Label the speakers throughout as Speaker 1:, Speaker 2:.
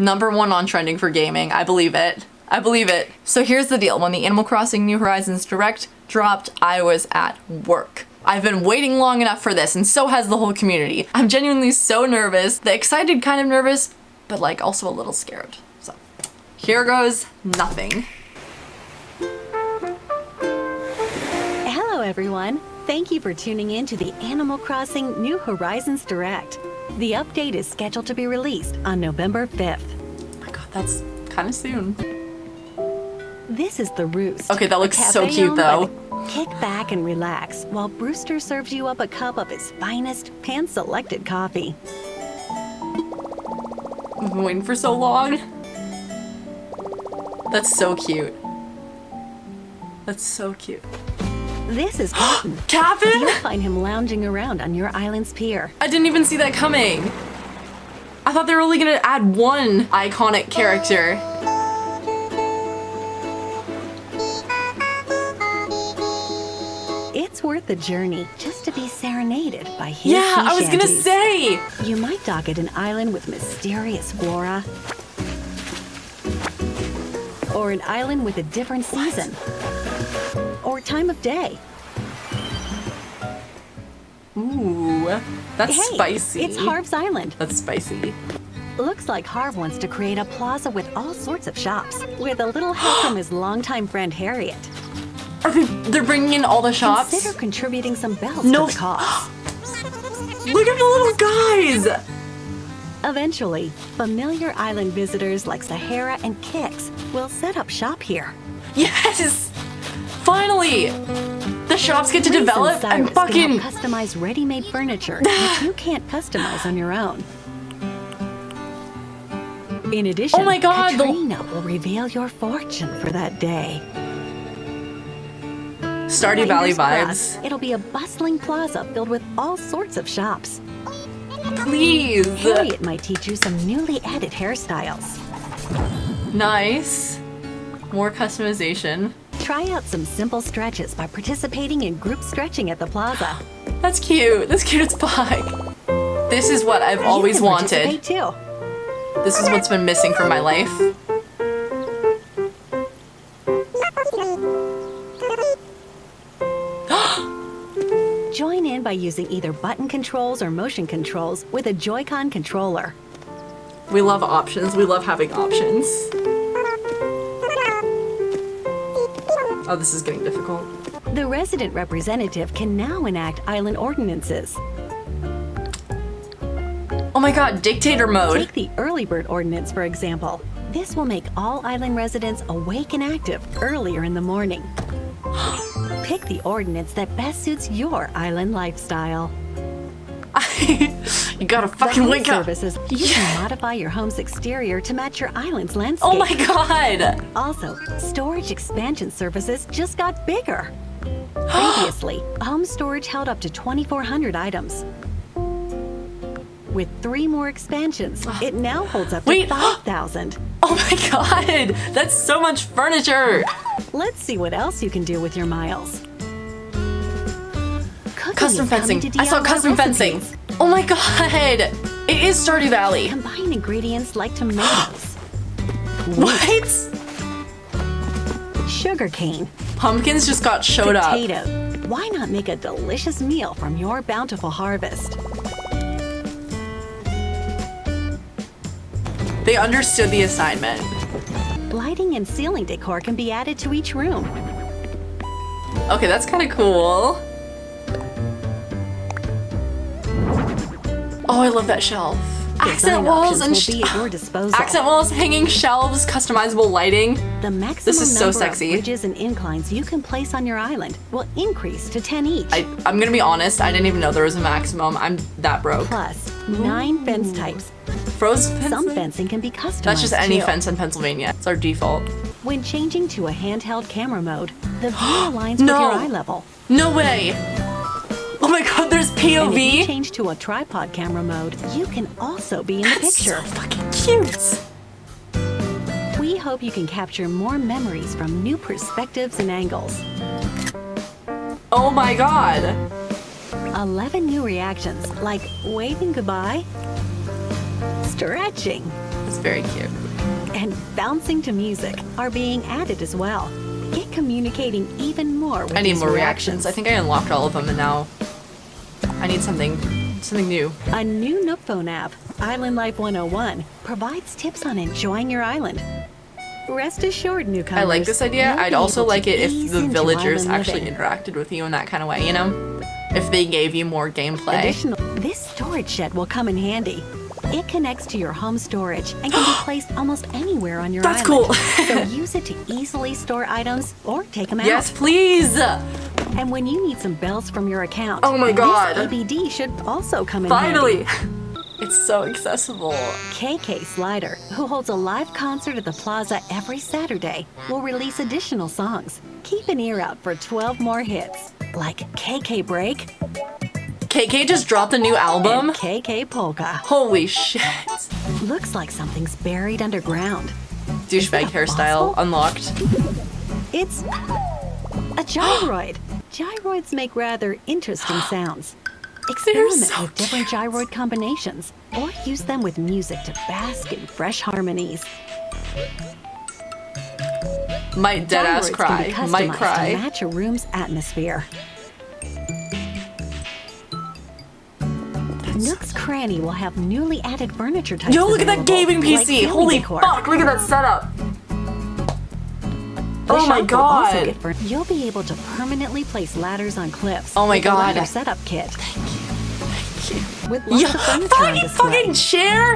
Speaker 1: #1 on trending for gaming. I believe it. I believe it. So here's the deal. When the Animal Crossing New Horizons Direct dropped, I was at work. I've been waiting long enough for this, and so has the whole community. I'm genuinely so nervous. The excited kind of nervous, but like also a little scared. So here goes nothing.
Speaker 2: Hello everyone. Thank you for tuning in to the Animal Crossing New Horizons Direct. The update is scheduled to be released on November 5th.
Speaker 1: Oh my god, that's kind of soon.
Speaker 2: This is the Roost.
Speaker 1: Okay, that looks so cute though.
Speaker 2: Kick back and relax while Brewster serves you up a cup of his finest, hand-selected coffee.
Speaker 1: I've been waiting for so long. That's so cute. That's so cute.
Speaker 2: This is Cotton.
Speaker 1: Captain?
Speaker 2: You'll find him lounging around on your island's pier.
Speaker 1: I didn't even see that coming. I thought they were only gonna add one iconic character.
Speaker 2: It's worth the journey just to be serenaded by his
Speaker 1: Yeah, I was gonna
Speaker 2: shanties.
Speaker 1: say.
Speaker 2: You might dock at an island with mysterious flora, or an island with a different season, or time of day.
Speaker 1: Ooh, that's
Speaker 2: Hey,
Speaker 1: spicy.
Speaker 2: it's Harv's Island.
Speaker 1: That's spicy.
Speaker 2: Looks like Harv wants to create a plaza with all sorts of shops, with a little help from his longtime friend Harriet.
Speaker 1: They're bringing in all the shops?
Speaker 2: Consider contributing some bells
Speaker 1: No.
Speaker 2: to the cause.
Speaker 1: Look at the little guys.
Speaker 2: Eventually, familiar island visitors like Sahara and Kix will set up shop here.
Speaker 1: Yes! Finally! The shops get to
Speaker 2: Reese
Speaker 1: develop
Speaker 2: Cyrus
Speaker 1: and fucking...
Speaker 2: can help customize ready-made furniture which you can't customize on your own. In addition,
Speaker 1: Oh my God,
Speaker 2: Katrina will reveal your fortune for that day.
Speaker 1: Stardew Valley
Speaker 2: Fingers
Speaker 1: vibes.
Speaker 2: crossed, it'll be a bustling plaza filled with all sorts of shops.
Speaker 1: Please.
Speaker 2: Harriet might teach you some newly added hairstyles.
Speaker 1: Nice. More customization.
Speaker 2: Try out some simple stretches by participating in group stretching at the plaza.
Speaker 1: That's cute. That's cute as fuck. This is what I've always
Speaker 2: you can
Speaker 1: wanted.
Speaker 2: participate too.
Speaker 1: This is what's been missing from my life.
Speaker 2: Join in by using either button controls or motion controls with a Joy-Con controller.
Speaker 1: We love options. We love having options. Oh, this is getting difficult.
Speaker 2: The resident representative can now enact island ordinances.
Speaker 1: Oh my god, dictator mode.
Speaker 2: Take the early bird ordinance, for example. This will make all island residents awake and active earlier in the morning. Pick the ordinance that best suits your island lifestyle.
Speaker 1: You gotta
Speaker 2: The
Speaker 1: fucking
Speaker 2: home
Speaker 1: wake up.
Speaker 2: services, you can modify your home's exterior to match your island's landscape.
Speaker 1: Oh my god.
Speaker 2: Also, storage expansion services just got bigger. Previously, home storage held up to 2,400 items. With 3 more expansions, it now holds up to
Speaker 1: Wait.
Speaker 2: 5,000.
Speaker 1: Oh my god. That's so much furniture.
Speaker 2: Let's see what else you can do with your miles. Cooking
Speaker 1: Custom
Speaker 2: is coming
Speaker 1: fencing.
Speaker 2: to
Speaker 1: I saw
Speaker 2: DIY
Speaker 1: custom fencing.
Speaker 2: recipes.
Speaker 1: Oh my god. It is Stardew Valley.
Speaker 2: Combine ingredients like tomatoes,
Speaker 1: What?
Speaker 2: sugarcane,
Speaker 1: Pumpkins just got showed up.
Speaker 2: potato. Why not make a delicious meal from your bountiful harvest?
Speaker 1: They understood the assignment.
Speaker 2: Lighting and ceiling decor can be added to each room.
Speaker 1: Okay, that's kind of cool. Oh, I love that shelf. Accent
Speaker 2: Design
Speaker 1: walls
Speaker 2: options
Speaker 1: and
Speaker 2: will be at your disposal.
Speaker 1: accent walls, hanging shelves, customizable lighting.
Speaker 2: The maximum
Speaker 1: This is so
Speaker 2: number
Speaker 1: sexy.
Speaker 2: of bridges and inclines you can place on your island will increase to 10 each.
Speaker 1: I'm gonna be honest, I didn't even know there was a maximum. I'm that broke.
Speaker 2: Plus, 9 fence types.
Speaker 1: Frozen fencing?
Speaker 2: Some fencing can be customized
Speaker 1: That's just any
Speaker 2: too.
Speaker 1: fence in Pennsylvania. It's our default.
Speaker 2: When changing to a handheld camera mode, the view aligns
Speaker 1: No.
Speaker 2: with your eye level.
Speaker 1: No way! Oh my god, there's
Speaker 2: And if you
Speaker 1: POV?
Speaker 2: change to a tripod camera mode, you can also be in the
Speaker 1: That's
Speaker 2: picture.
Speaker 1: so fucking cute!
Speaker 2: We hope you can capture more memories from new perspectives and angles.
Speaker 1: Oh my god!
Speaker 2: 11 new reactions, like waving goodbye, stretching,
Speaker 1: It's very cute.
Speaker 2: And bouncing to music are being added as well. Get communicating even more with
Speaker 1: I need
Speaker 2: these
Speaker 1: more reactions. I think I unlocked all of them and now I need something new.
Speaker 2: A new Nook phone app, Island Life 101, provides tips on enjoying your island. Rest assured, newcomers.
Speaker 1: I like this idea.
Speaker 2: you'll
Speaker 1: I'd
Speaker 2: be
Speaker 1: also
Speaker 2: able to
Speaker 1: like it if
Speaker 2: ease
Speaker 1: the
Speaker 2: into
Speaker 1: villagers
Speaker 2: island
Speaker 1: actually
Speaker 2: living.
Speaker 1: interacted with you in that kind of way, you know? If they gave you more gameplay.
Speaker 2: This storage shed will come in handy. It connects to your home storage and can be placed almost anywhere on your
Speaker 1: That's
Speaker 2: island.
Speaker 1: cool.
Speaker 2: So use it to easily store items or take them out.
Speaker 1: Yes, please.
Speaker 2: And when you need some bells from your account,
Speaker 1: Oh my God.
Speaker 2: this ABD should also come in
Speaker 1: Finally.
Speaker 2: handy.
Speaker 1: It's so accessible.
Speaker 2: KK Slider, who holds a live concert at the plaza every Saturday, will release additional songs. Keep an ear out for 12 more hits, like KK Break
Speaker 1: KK just dropped a new album.
Speaker 2: and KK Polka.
Speaker 1: Holy shit.
Speaker 2: Looks like something's buried underground.
Speaker 1: Douchebag
Speaker 2: that
Speaker 1: hairstyle
Speaker 2: possible?
Speaker 1: unlocked.
Speaker 2: It's a gyroid. Gyroids make rather interesting sounds. Experiment
Speaker 1: so
Speaker 2: with different gyroid combinations, or use them with music to bask in fresh harmonies.
Speaker 1: Might deadass
Speaker 2: Gyroids
Speaker 1: cry.
Speaker 2: can be
Speaker 1: Might
Speaker 2: customized to
Speaker 1: cry.
Speaker 2: match a room's atmosphere. Nook's Cranny will have newly added furniture types.
Speaker 1: Yo, look at that
Speaker 2: available,
Speaker 1: gaming
Speaker 2: like
Speaker 1: PC.
Speaker 2: ceiling
Speaker 1: Holy
Speaker 2: decor.
Speaker 1: fuck, look at that setup.
Speaker 2: The
Speaker 1: Oh my
Speaker 2: shop will also
Speaker 1: God.
Speaker 2: get you'll be able to permanently place ladders on cliffs.
Speaker 1: Oh my
Speaker 2: with the
Speaker 1: God.
Speaker 2: ladder setup kit. With lots
Speaker 1: Yeah,
Speaker 2: of furniture on
Speaker 1: froggy
Speaker 2: display.
Speaker 1: fucking chair?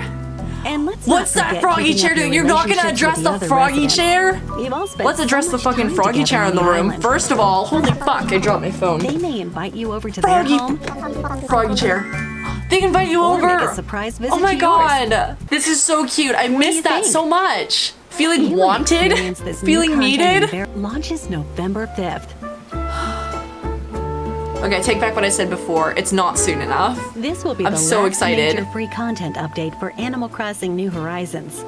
Speaker 2: And let's
Speaker 1: What's
Speaker 2: not
Speaker 1: that
Speaker 2: forget
Speaker 1: froggy
Speaker 2: keeping
Speaker 1: chair
Speaker 2: up your
Speaker 1: doing? You're not gonna
Speaker 2: relationships
Speaker 1: address
Speaker 2: with
Speaker 1: the
Speaker 2: other
Speaker 1: froggy
Speaker 2: residents.
Speaker 1: chair?
Speaker 2: We've all spent
Speaker 1: Let's address
Speaker 2: so
Speaker 1: the
Speaker 2: much
Speaker 1: fucking
Speaker 2: time
Speaker 1: froggy
Speaker 2: together
Speaker 1: chair
Speaker 2: on
Speaker 1: in the room.
Speaker 2: island.
Speaker 1: First of all, holy fuck, I dropped my phone.
Speaker 2: They may invite you over to
Speaker 1: Froggy,
Speaker 2: their home
Speaker 1: froggy chair. They can invite you
Speaker 2: or
Speaker 1: over.
Speaker 2: make a surprise visit
Speaker 1: Oh my
Speaker 2: to yours.
Speaker 1: God, this is so cute. I
Speaker 2: do you
Speaker 1: missed that
Speaker 2: think?
Speaker 1: so much. Feeling
Speaker 2: You will
Speaker 1: wanted,
Speaker 2: experience this new
Speaker 1: feeling
Speaker 2: content
Speaker 1: needed.
Speaker 2: in launches November 5th.
Speaker 1: Okay, take back what I said before. It's not soon enough.
Speaker 2: This will be
Speaker 1: I'm
Speaker 2: the
Speaker 1: so
Speaker 2: last
Speaker 1: excited.
Speaker 2: major free content update for Animal Crossing New Horizons.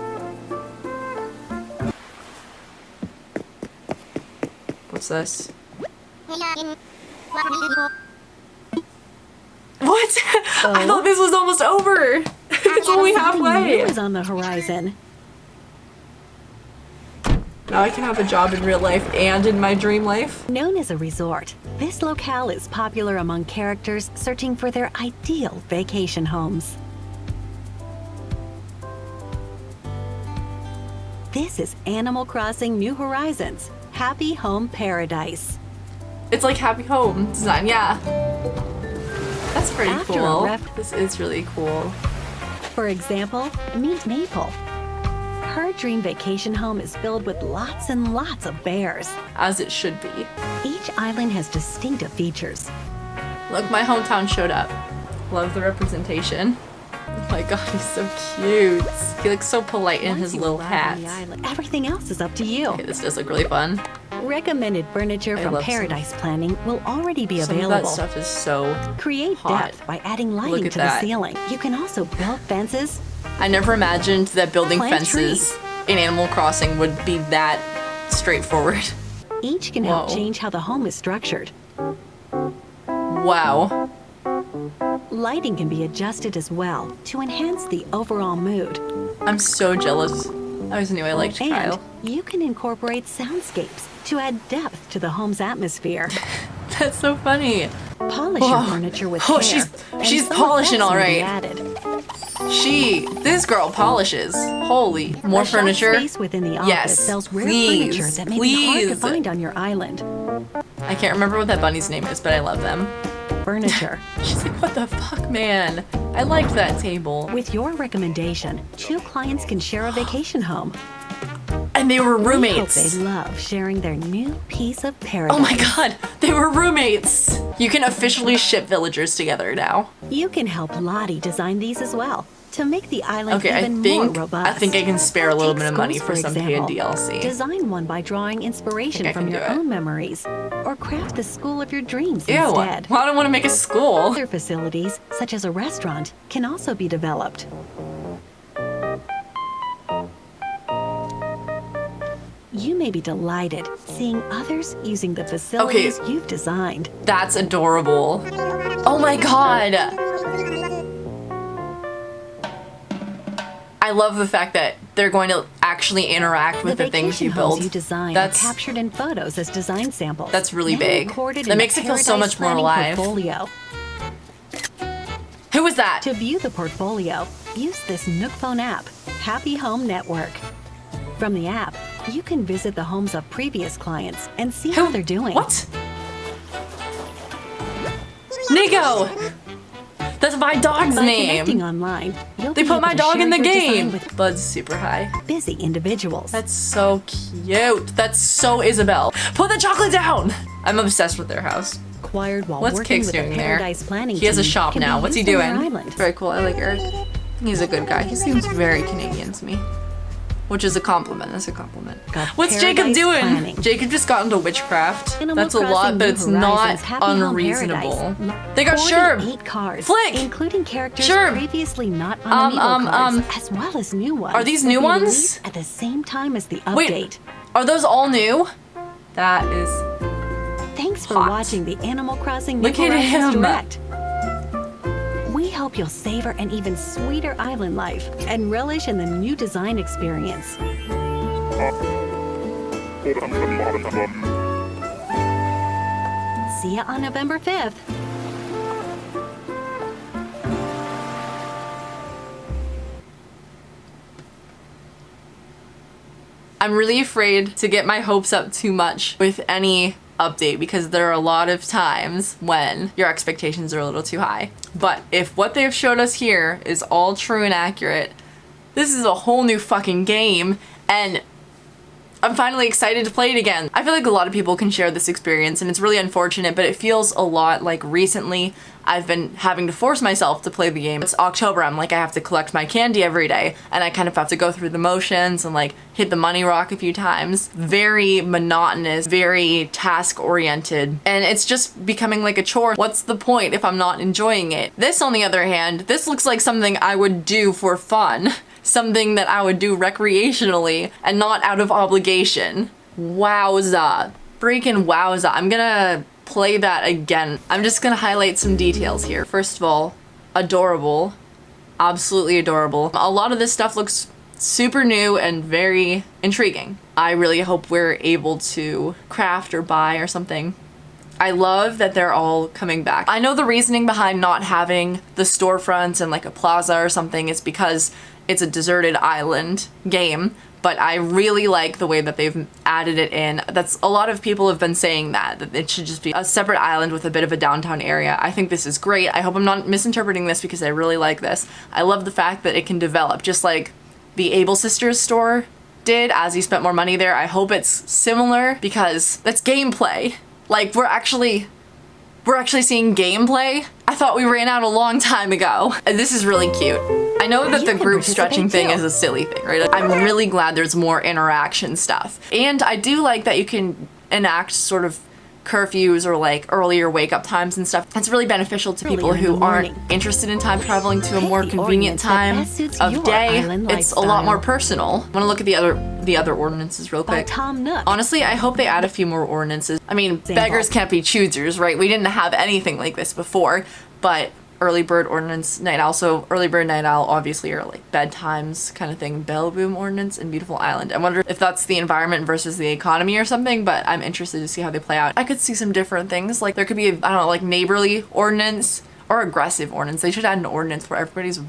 Speaker 1: What's this? What? I thought this was almost over. It's only
Speaker 2: Something new
Speaker 1: halfway.
Speaker 2: is on the horizon.
Speaker 1: Now I can have a job in real life and in my dream life.
Speaker 2: Known as a resort, this locale is popular among characters searching for their ideal vacation homes. This is Animal Crossing New Horizons, Happy Home Paradise.
Speaker 1: It's like Happy Home design, yeah. That's pretty
Speaker 2: After a
Speaker 1: cool.
Speaker 2: ref-
Speaker 1: This is really cool.
Speaker 2: For example, meet Maple. Her dream vacation home is filled with lots and lots of bears.
Speaker 1: As it should be.
Speaker 2: Each island has distinctive features.
Speaker 1: Look, my hometown showed up. Love the representation. Oh my God, he's so cute. He looks so polite in
Speaker 2: Once
Speaker 1: his
Speaker 2: you
Speaker 1: little
Speaker 2: arrive
Speaker 1: hat.
Speaker 2: on the island, everything else is up to you.
Speaker 1: Okay, this does look really fun.
Speaker 2: Recommended furniture
Speaker 1: I
Speaker 2: from
Speaker 1: love some-
Speaker 2: Paradise Planning will already be
Speaker 1: Some of
Speaker 2: available.
Speaker 1: that stuff is so
Speaker 2: Create
Speaker 1: hot.
Speaker 2: depth by adding
Speaker 1: Look
Speaker 2: lighting
Speaker 1: at
Speaker 2: to
Speaker 1: that.
Speaker 2: the ceiling. You can also build fences.
Speaker 1: I never imagined that building
Speaker 2: Plant
Speaker 1: fences in Animal Crossing would be that straightforward.
Speaker 2: Each can help
Speaker 1: Whoa.
Speaker 2: change how the home is structured.
Speaker 1: Wow.
Speaker 2: Lighting can be adjusted as well to enhance the overall mood.
Speaker 1: I'm so jealous. I always knew I liked
Speaker 2: And
Speaker 1: Kyle.
Speaker 2: you can incorporate soundscapes to add depth to the home's atmosphere.
Speaker 1: That's so funny.
Speaker 2: Polish
Speaker 1: Whoa.
Speaker 2: your furniture with
Speaker 1: Oh,
Speaker 2: care.
Speaker 1: she's
Speaker 2: and some
Speaker 1: polishing
Speaker 2: effects
Speaker 1: all
Speaker 2: may be
Speaker 1: right.
Speaker 2: added.
Speaker 1: This girl polishes. Holy, more
Speaker 2: A shelf
Speaker 1: furniture.
Speaker 2: space within the office
Speaker 1: Yes,
Speaker 2: sells rare
Speaker 1: please,
Speaker 2: furniture that may be hard to
Speaker 1: please.
Speaker 2: find on your island.
Speaker 1: I can't remember what that bunny's name is, but I love them.
Speaker 2: Furniture.
Speaker 1: She's like, what the fuck, man? I liked that table.
Speaker 2: With your recommendation, 2 clients can share a vacation home.
Speaker 1: And they were
Speaker 2: We hope
Speaker 1: roommates.
Speaker 2: they love sharing their new piece of paradise.
Speaker 1: Oh my God, they were roommates. You can officially ship villagers together now.
Speaker 2: You can help Lottie design these as well to make the island
Speaker 1: Okay, I
Speaker 2: even more
Speaker 1: think
Speaker 2: robust.
Speaker 1: I can spare a little
Speaker 2: Take
Speaker 1: bit of money
Speaker 2: schools,
Speaker 1: for some paid
Speaker 2: example.
Speaker 1: DLC.
Speaker 2: Design one by drawing inspiration
Speaker 1: I
Speaker 2: from
Speaker 1: can
Speaker 2: your
Speaker 1: do it.
Speaker 2: own memories, or craft the school of your dreams
Speaker 1: Ew,
Speaker 2: instead.
Speaker 1: well, I don't want to make a school.
Speaker 2: Other facilities, such as a restaurant, can also be developed. You may be delighted seeing others using the facilities you've designed.
Speaker 1: That's adorable. I I love the fact that they're going to actually interact with the things you build.
Speaker 2: You design
Speaker 1: That's
Speaker 2: are captured in photos as design samples.
Speaker 1: That's really
Speaker 2: then
Speaker 1: big.
Speaker 2: recorded
Speaker 1: That
Speaker 2: in
Speaker 1: makes
Speaker 2: the
Speaker 1: it feel so
Speaker 2: Paradise
Speaker 1: much more
Speaker 2: Planning
Speaker 1: alive.
Speaker 2: Portfolio.
Speaker 1: Who was that?
Speaker 2: To view the portfolio, use this Nook Phone app, Happy Home Network. From the app, you can visit the homes of previous clients and see how they're doing.
Speaker 1: What? Nico! That's my dog's
Speaker 2: By connecting
Speaker 1: name.
Speaker 2: online, you'll
Speaker 1: They
Speaker 2: be
Speaker 1: put
Speaker 2: able
Speaker 1: my
Speaker 2: to
Speaker 1: dog
Speaker 2: share
Speaker 1: in the
Speaker 2: your design
Speaker 1: game.
Speaker 2: with
Speaker 1: Bud's super high.
Speaker 2: busy individuals.
Speaker 1: That's so cute. That's so Isabel. Put the chocolate down! I'm obsessed with their house.
Speaker 2: Acquired while
Speaker 1: What's
Speaker 2: working
Speaker 1: Kix
Speaker 2: with the
Speaker 1: doing there?
Speaker 2: Paradise Planning
Speaker 1: He has a
Speaker 2: team
Speaker 1: shop
Speaker 2: can be
Speaker 1: now. What's he
Speaker 2: used on
Speaker 1: doing?
Speaker 2: your island.
Speaker 1: Very cool. I like Eric. He's a good guy. He seems very Canadian to me. Which is a compliment. That's a compliment.
Speaker 2: Got
Speaker 1: What's Jacob
Speaker 2: Paradise
Speaker 1: doing?
Speaker 2: Planning.
Speaker 1: Jacob just got into witchcraft.
Speaker 2: Animal
Speaker 1: That's a lot,
Speaker 2: Crossing
Speaker 1: but
Speaker 2: New
Speaker 1: it's not
Speaker 2: Horizons Happy Home
Speaker 1: unreasonable.
Speaker 2: Paradise.
Speaker 1: They got Sherb.
Speaker 2: 48 cards,
Speaker 1: Flick.
Speaker 2: including characters
Speaker 1: Sherb.
Speaker 2: previously not on Amiibo cards, as well as new ones.
Speaker 1: Are these
Speaker 2: that
Speaker 1: new
Speaker 2: will be
Speaker 1: ones?
Speaker 2: released at the same time as the update.
Speaker 1: Wait, are those all new? That is
Speaker 2: Thanks for
Speaker 1: hot.
Speaker 2: watching the Animal Crossing New
Speaker 1: Look at
Speaker 2: Horizons
Speaker 1: him.
Speaker 2: Direct. We hope you'll savor an even sweeter island life and relish in the new design experience. See ya on November 5th.
Speaker 1: I'm really afraid to get my hopes up too much with any update because there are a lot of times when your expectations are a little too high. But if what they've showed us here is all true and accurate, this is a whole new fucking game, and I'm finally excited to play it again. I feel like a lot of people can share this experience, and it's really unfortunate, but it feels a lot like recently I've been having to force myself to play the game. It's October, I'm like, I have to collect my candy every day, and I kind of have to go through the motions and like hit the money rock a few times. Very monotonous, very task-oriented, and it's just becoming like a chore. What's the point if I'm not enjoying it? This, on the other hand, this looks like something I would do for fun. Something that I would do recreationally and not out of obligation. Wowza. Freaking wowza. I'm gonna play that again. I'm just gonna highlight some details here. First of all, adorable. Absolutely adorable. A lot of this stuff looks super new and very intriguing. I really hope we're able to craft or buy or something. I love that they're all coming back. I know the reasoning behind not having the storefronts and like a plaza or something is because it's a deserted island game, but I really like the way that they've added it in. That's a lot of people have been saying that it should just be a separate island with a bit of a downtown area. I think this is great. I hope I'm not misinterpreting this because I really like this. I love the fact that it can develop just like the Able Sisters store did as you spent more money there. I hope it's similar because that's gameplay. Like we're actually seeing gameplay. I thought we ran out a long time ago. And this is really cute. I know that the group stretching thing is a silly thing, right? I'm really glad there's more interaction stuff. And I do like that you can enact sort of curfews or like earlier wake up times and stuff. That's really beneficial to people who aren't interested in time traveling to a more convenient time of day. It's a lot more personal. I want to look at the other ordinances real quick. Honestly, I hope they add a few more ordinances. I mean, beggars can't be choosers, right? We didn't have anything like this before, but early bird ordinance, night owl. So early bird, night owl obviously are like bedtimes kind of thing. Bell boom ordinance and beautiful island. I wonder if that's the environment versus the economy or something, but I'm interested to see how they play out. I could see some different things. Like there could be, I don't know, like neighborly ordinance or aggressive ordinance. They should add an ordinance where everybody's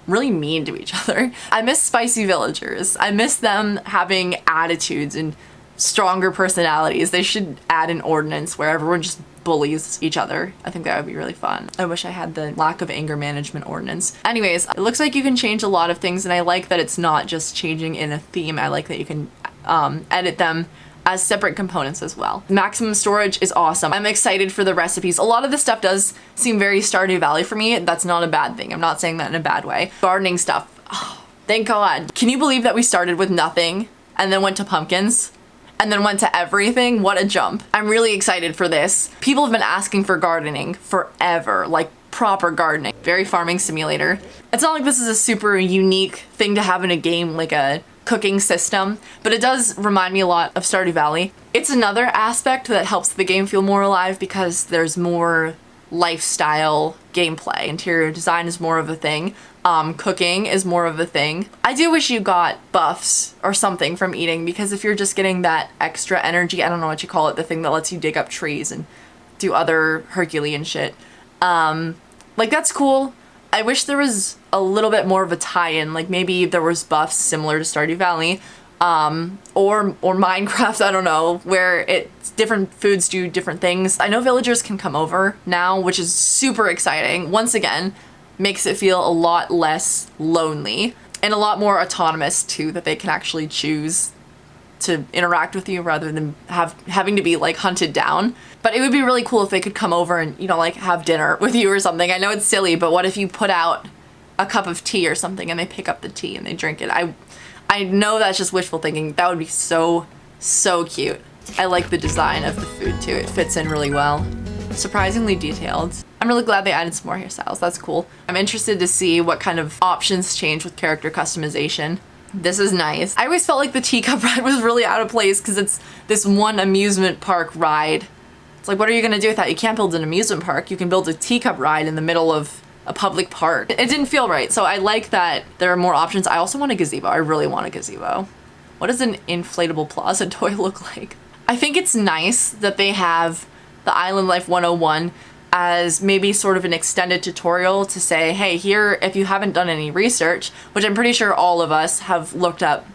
Speaker 1: really mean to each other. I miss spicy villagers. I miss them having attitudes and stronger personalities. They should add an ordinance where everyone just bullies each other. I think that would be really fun. I wish I had the lack of anger management ordinance. Anyways, it looks like you can change a lot of things, and I like that it's not just changing in a theme. I like that you can edit them as separate components as well. Maximum storage is awesome. I'm excited for the recipes. A lot of this stuff does seem very Stardew Valley for me. That's not a bad thing. I'm not saying that in a bad way. Gardening stuff. Oh, thank God. Can you believe that we started with nothing and then went to pumpkins? And then went to everything? What a jump. I'm really excited for this. People have been asking for gardening forever, like proper gardening. Very farming simulator. It's not like this is a super unique thing to have in a game, like a cooking system, but it does remind me a lot of Stardew Valley. It's another aspect that helps the game feel more alive because there's more lifestyle gameplay. Interior design is more of a thing. cooking is more of a thing. I do wish you got buffs or something from eating, because if you're just getting that extra energy, I don't know what you call it, the thing that lets you dig up trees and do other Herculean shit. Like, that's cool. I wish there was a little bit more of a tie-in, like maybe there was buffs similar to Stardew Valley, or Minecraft, I don't know, where it's different foods do different things. I know villagers can come over now, which is super exciting. Once again, makes it feel a lot less lonely and a lot more autonomous too, that they can actually choose to interact with you rather than having to be like hunted down. But it would be really cool if they could come over and, you know, like have dinner with you or something. I know it's silly, but what if you put out a cup of tea or something and they pick up the tea and they drink it? I know that's just wishful thinking. That would be so cute. I like the design of the food too. It fits in really well. Surprisingly detailed. I'm really glad they added some more hairstyles. That's cool. I'm interested to see what kind of options change with character customization. This is nice. I always felt like the teacup ride was really out of place because it's this one amusement park ride. It's like, what are you gonna do with that? You can't build an amusement park. You can build a teacup ride in the middle of a public park. It didn't feel right. So I like that there are more options. I also want a gazebo. I really want a gazebo. What does an inflatable plaza toy look like? I think it's nice that they have the Island Life 101 as maybe sort of an extended tutorial to say, hey, here, if you haven't done any research, which I'm pretty sure all of us have looked up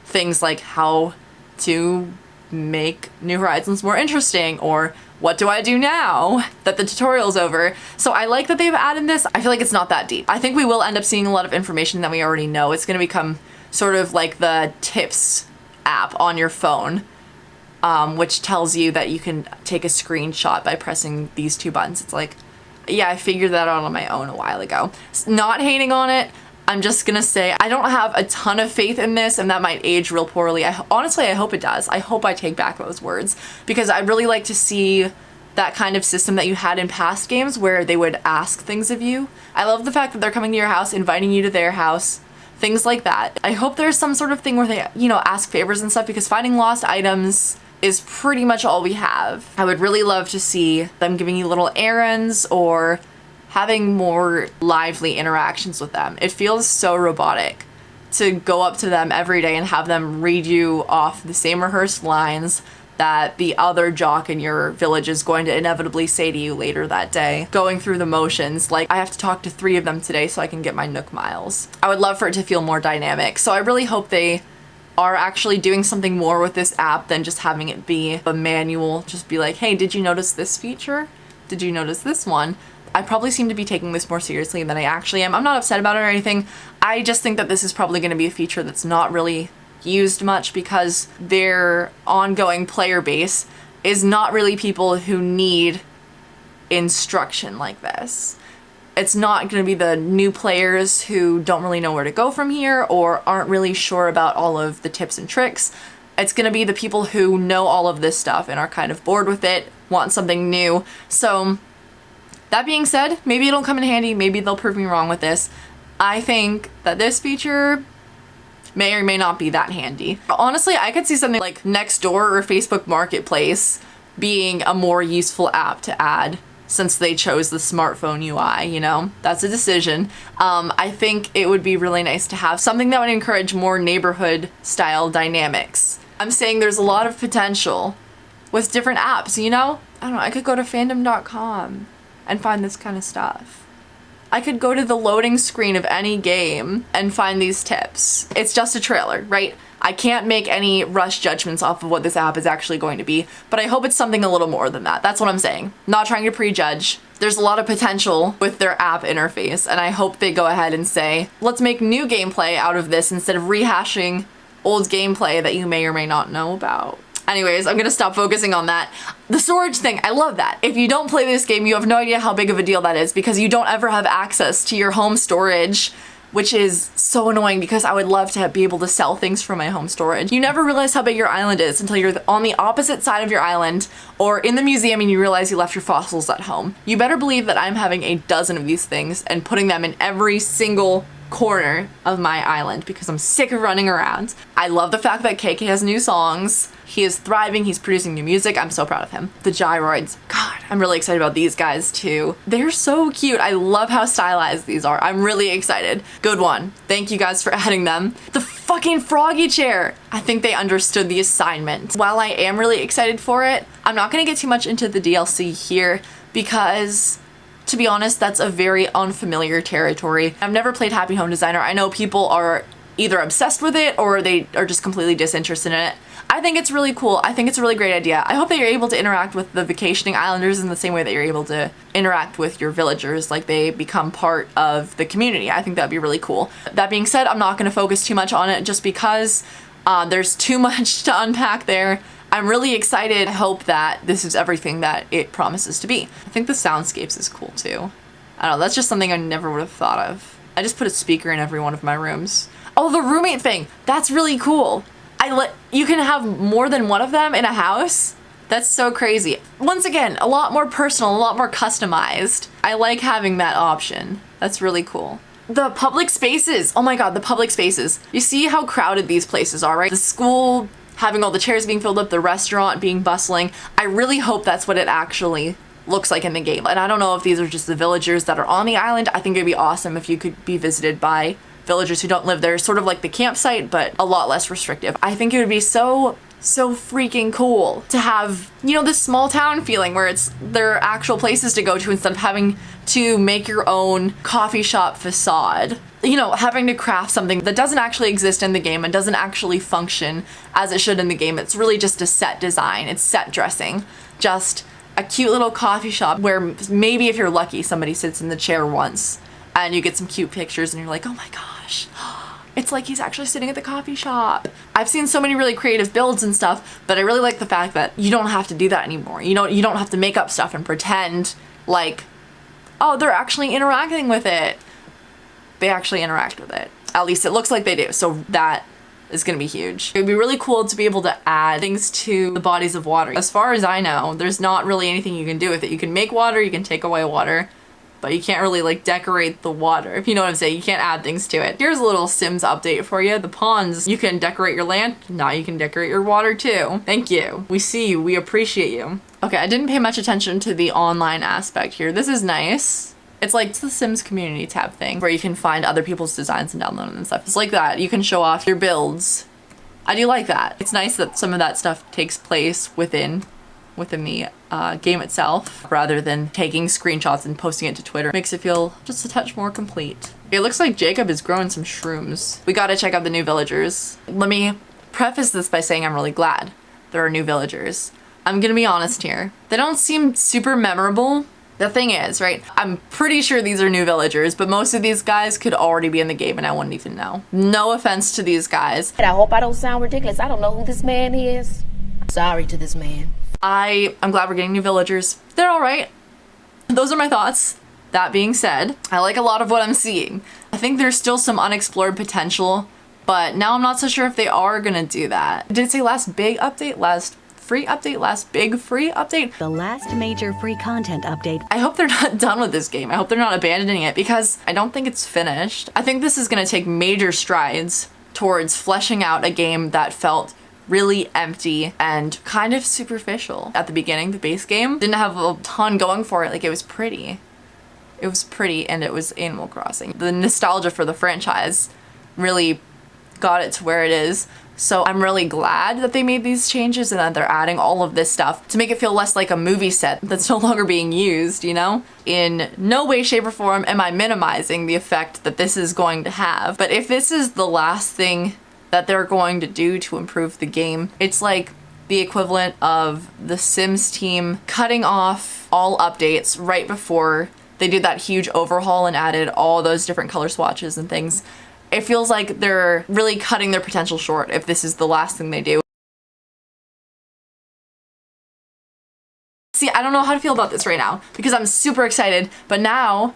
Speaker 1: things like how to make New Horizons more interesting, or what do I do now that the tutorial's over. So I like that they've added this. I feel like it's not that deep. I think we will end up seeing a lot of information that we already know. It's gonna become sort of like the tips app on your phone, which tells you that you can take a screenshot by pressing these two buttons. It's like, yeah, I figured that out on my own a while ago. Not hating on it. I'm just gonna say I don't have a ton of faith in this, and that might age real poorly. Honestly, I hope it does. I hope I take back those words, because I'd really like to see that kind of system that you had in past games where they would ask things of you. I love the fact that they're coming to your house, inviting you to their house, things like that. I hope there's some sort of thing where they, you know, ask favors and stuff, because finding lost items is pretty much all we have. I would really love to see them giving you little errands or having more lively interactions with them. It feels so robotic to go up to them every day and have them read you off the same rehearsed lines that the other jock in your village is going to inevitably say to you later that day. Going through the motions, like, I have to talk to 3 of them today so I can get my Nook miles. I would love for it to feel more dynamic. So I really hope they are actually doing something more with this app than just having it be a manual. Just be like, hey, did you notice this feature? Did you notice this one? I probably seem to be taking this more seriously than I actually am. I'm not upset about it or anything. I just think that this is probably going to be a feature that's not really used much, because their ongoing player base is not really people who need instruction like this. It's not going to be the new players who don't really know where to go from here or aren't really sure about all of the tips and tricks. It's going to be the people who know all of this stuff and are kind of bored with it, want something new. So that being said, maybe it'll come in handy. Maybe they'll prove me wrong with this. I think that this feature may or may not be that handy. Honestly, I could see something like Nextdoor or Facebook Marketplace being a more useful app to add, since they chose the smartphone UI, you know? That's a decision. I think it would be really nice to have something that would encourage more neighborhood style dynamics. I'm saying there's a lot of potential with different apps, you know? I don't know, I could go to fandom.com and find this kind of stuff. I could go to the loading screen of any game and find these tips. It's just a trailer, right? I can't make any rush judgments off of what this app is actually going to be, but I hope it's something a little more than that. That's what I'm saying. Not trying to prejudge. There's a lot of potential with their app interface, and I hope they go ahead and say, let's make new gameplay out of this instead of rehashing old gameplay that you may or may not know about. Anyways, I'm gonna stop focusing on that. The storage thing, I love that. If you don't play this game, you have no idea how big of a deal that is, because you don't ever have access to your home storage, which is so annoying, because I would love to be able to sell things from my home storage. You never realize how big your island is until you're on the opposite side of your island or in the museum and you realize you left your fossils at home. You better believe that I'm having a dozen of these things and putting them in every single corner of my island because I'm sick of running around. I love the fact that KK has new songs. He is thriving, he's producing new music. I'm so proud of him. The gyroids, God, I'm really excited about these guys too. They're so cute. I love how stylized these are. I'm really excited. Good one. Thank you guys for adding them. The fucking froggy chair. I think they understood the assignment. While I am really excited for it, I'm not gonna get too much into the DLC here because, to be honest, that's a very unfamiliar territory. I've never played Happy Home Designer. I know people are either obsessed with it or they are just completely disinterested in it. I think it's really cool. I think it's a really great idea. I hope that you're able to interact with the vacationing islanders in the same way that you're able to interact with your villagers, like they become part of the community. I think that'd be really cool. That being said, I'm not going to focus too much on it just because there's too much to unpack there. I'm really excited. I hope that this is everything that it promises to be. I think the soundscapes is cool too. I don't know, that's just something I never would have thought of. I just put a speaker in every one of my rooms. Oh, the roommate thing, that's really cool. You can have more than one of them in a house. That's so crazy. Once again, a lot more personal, a lot more customized. I like having that option. That's really cool. The public spaces, oh my God, the public spaces. You see how crowded these places are, right? The school having all the chairs being filled up, the restaurant being bustling. I really hope that's what it actually looks like in the game. And I don't know if these are just the villagers that are on the island. I think it'd be awesome if you could be visited by villagers who don't live there, sort of like the campsite, but a lot less restrictive. I think it would be so freaking cool to have, you know, this small town feeling where there are actual places to go to instead of having to make your own coffee shop facade. You know, having to craft something that doesn't actually exist in the game and doesn't actually function as it should in the game. It's really just a set design. It's set dressing. Just a cute little coffee shop where maybe if you're lucky, somebody sits in the chair once and you get some cute pictures and you're like, oh my gosh, it's like he's actually sitting at the coffee shop. I've seen so many really creative builds and stuff, but I really like the fact that you don't have to do that anymore. You don't have to make up stuff and pretend like, oh, they're actually interacting with it. They actually interact with it. At least it looks like they do. So that is gonna be huge. It'd be really cool to be able to add things to the bodies of water. As far as I know, there's not really anything you can do with it. You can make water, you can take away water, but you can't really like decorate the water, if you know what I'm saying. You can't add things to it. Here's a little Sims update for you. The ponds, you can decorate your land. Now you can decorate your water too. Thank you. We see you, we appreciate you. Okay, I didn't pay much attention to the online aspect here. This is nice. It's like the Sims community tab thing where you can find other people's designs and download them and stuff. It's like that. You can show off your builds. I do like that. It's nice that some of that stuff takes place within the game itself rather than taking screenshots and posting it to Twitter. Makes it feel just a touch more complete. It looks like Jacob is growing some shrooms. We gotta check out the new villagers. Let me preface this by saying I'm really glad there are new villagers. I'm gonna be honest here. They don't seem super memorable. The thing is, right, I'm pretty sure these are new villagers, but most of these guys could already be in the game and I wouldn't even know. No offense to these guys.
Speaker 3: I hope I don't sound ridiculous. I don't know who this man is. Sorry to this man.
Speaker 1: I'm glad we're getting new villagers. They're all right. Those are my thoughts. That being said, I like a lot of what I'm seeing. I think there's still some unexplored potential, but now I'm not so sure if they are gonna do that. Did it say last big update? Last free update? Last big free update?
Speaker 2: The last major free content update.
Speaker 1: I hope they're not done with this game. I hope they're not abandoning it because I don't think it's finished. I think this is gonna take major strides towards fleshing out a game that felt really empty and kind of superficial at the beginning. The base game didn't have a ton going for it. Like, it was pretty. It was pretty and it was Animal Crossing. The nostalgia for the franchise really got it to where it is. So I'm really glad that they made these changes and that they're adding all of this stuff to make it feel less like a movie set that's no longer being used, you know? In no way, shape, or form am I minimizing the effect that this is going to have. But if this is the last thing that they're going to do to improve the game, it's like the equivalent of the Sims team cutting off all updates right before they did that huge overhaul and added all those different color swatches and things. It feels like they're really cutting their potential short if this is the last thing they do. See, I don't know how to feel about this right now because I'm super excited, but now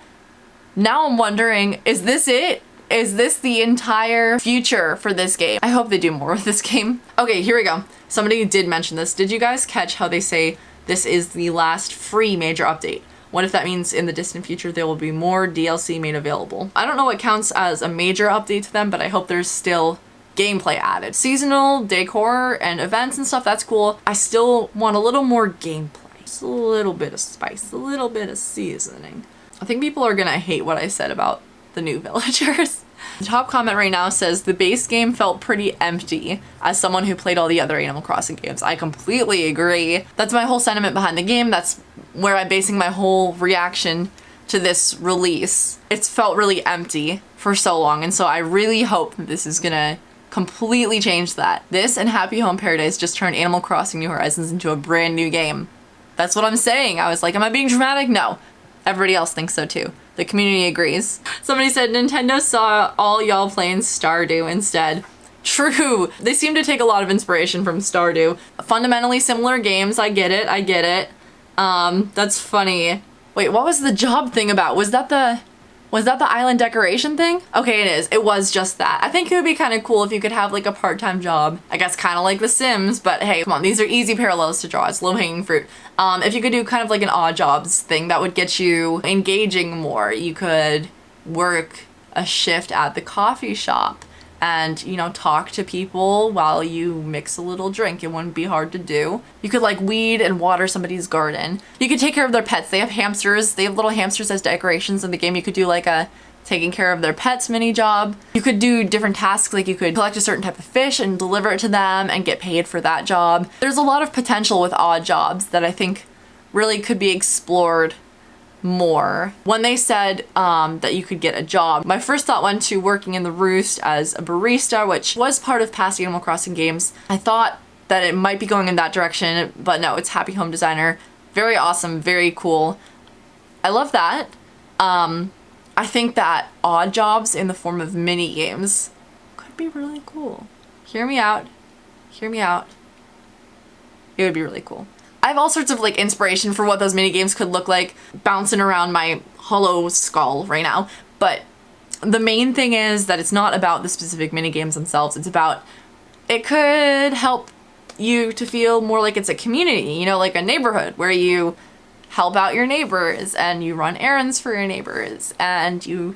Speaker 1: I'm wondering, is this it? Is this the entire future for this game? I hope they do more with this game. Okay, here we go. Somebody did mention this. Did you guys catch how they say this is the last free major update? What if that means in the distant future there will be more DLC made available? I don't know what counts as a major update to them, but I hope there's still gameplay added. Seasonal decor and events and stuff, that's cool. I still want a little more gameplay. Just a little bit of spice, a little bit of seasoning. I think people are gonna hate what I said about the new villagers. The top comment right now says, the base game felt pretty empty as someone who played all the other Animal Crossing games. I completely agree. That's my whole sentiment behind the game. That's where I'm basing my whole reaction to this release. It's felt really empty for so long, and so I really hope that this is gonna completely change that. This and Happy Home Paradise just turned Animal Crossing New Horizons into a brand new game. That's what I'm saying. I was like, am I being dramatic? No. Everybody else thinks so too. The community agrees. Somebody said Nintendo saw all y'all playing Stardew instead. True. They seem to take a lot of inspiration from Stardew. Fundamentally similar games. I get it. I get it. That's funny. Wait, what was the job thing about? Was that the island decoration thing? Okay, it is. It was just that. I think it would be kind of cool if you could have like a part-time job. I guess kind of like The Sims, but hey, come on, these are easy parallels to draw. It's low-hanging fruit. If you could do kind of like an odd jobs thing, that would get you engaging more. You could work a shift at the coffee shop and, you know, talk to people while you mix a little drink. It wouldn't be hard to do. You could like weed and water somebody's garden. You could take care of their pets. They have hamsters. They have little hamsters as decorations in the game. You could do like a taking care of their pets mini job. You could do different tasks, like you could collect a certain type of fish and deliver it to them and get paid for that job. There's a lot of potential with odd jobs that I think really could be explored more. When they said that you could get a job, my first thought went to working in the Roost as a barista, which was part of past Animal Crossing games. I thought that it might be going in that direction, but no, it's Happy Home Designer. Very awesome, very cool. I love that. I think that odd jobs in the form of mini games could be really cool. Hear me out. Hear me out. It would be really cool. I have all sorts of like inspiration for what those mini games could look like bouncing around my hollow skull right now. But the main thing is that it's not about the specific mini games themselves. It's about, it could help you to feel more like it's a community, you know, like a neighborhood where you help out your neighbors and you run errands for your neighbors and you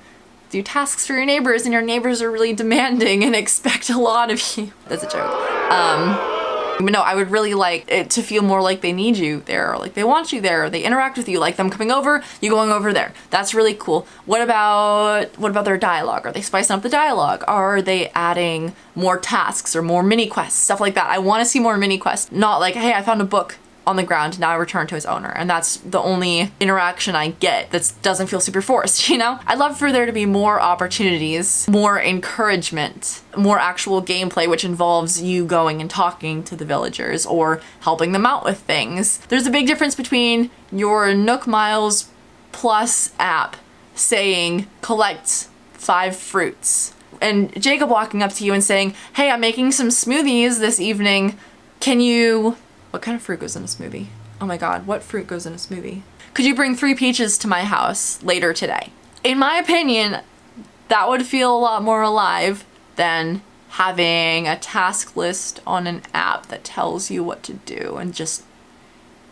Speaker 1: do tasks for your neighbors, and your neighbors are really demanding and expect a lot of you. That's a joke. But no, I would really like it to feel more like they need you there, or like they want you there, or they interact with you, like them coming over, you going over there. That's really cool. What about their dialogue? Are they spicing up the dialogue? Are they adding more tasks or more mini quests, stuff like that? I want to see more mini quests, not like, hey, I found a book on the ground, now I return to its owner, and that's the only interaction I get that doesn't feel super forced, you know? I'd love for there to be more opportunities, more encouragement, more actual gameplay which involves you going and talking to the villagers or helping them out with things. There's a big difference between your Nook Miles Plus app saying collect 5 fruits and Jacob walking up to you and saying, hey, I'm making some smoothies this evening, can you... What kind of fruit goes in a smoothie? Oh my god, what fruit goes in a smoothie? Could you bring 3 peaches to my house later today? In my opinion, that would feel a lot more alive than having a task list on an app that tells you what to do and just,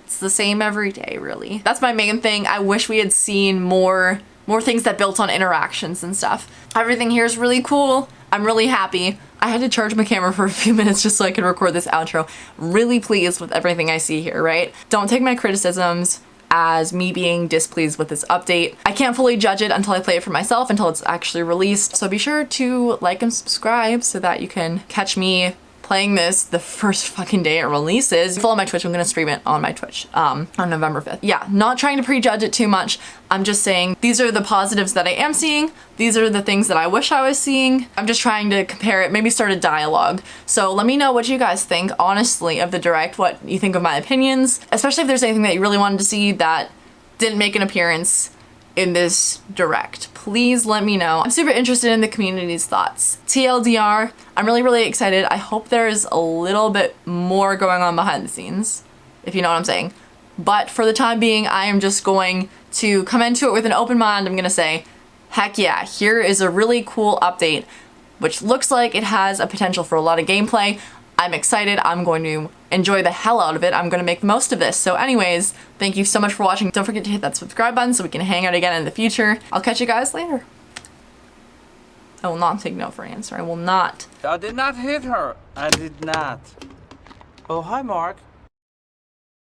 Speaker 1: it's the same every day, really. That's my main thing. I wish we had seen more things that built on interactions and stuff. Everything here is really cool. I'm really happy. I had to charge my camera for a few minutes just so I could record this outro. Really pleased with everything I see here, right? Don't take my criticisms as me being displeased with this update. I can't fully judge it until I play it for myself, until it's actually released. So be sure to like and subscribe so that you can catch me playing this the first fucking day it releases. Follow my Twitch. I'm gonna stream it on my Twitch on November 5th. Yeah, not trying to prejudge it too much. I'm just saying these are the positives that I am seeing. These are the things that I wish I was seeing. I'm just trying to compare it, maybe start a dialogue. So let me know what you guys think, honestly, of the Direct, what you think of my opinions, especially if there's anything that you really wanted to see that didn't make an appearance in this Direct. Please let me know. I'm super interested in the community's thoughts. TLDR, I'm really excited. I hope there's a little bit more going on behind the scenes, if you know what I'm saying. But for the time being, I am just going to come into it with an open mind. I'm gonna say, heck yeah, here is a really cool update, which looks like it has a potential for a lot of gameplay. I'm excited. I'm going to enjoy the hell out of it. I'm going to make the most of this. So anyways, thank you so much for watching. Don't forget to hit that subscribe button so we can hang out again in the future. I'll catch you guys later. I will not take no for an answer. I will not.
Speaker 4: I did not hit her. I did not. Oh, hi, Mark.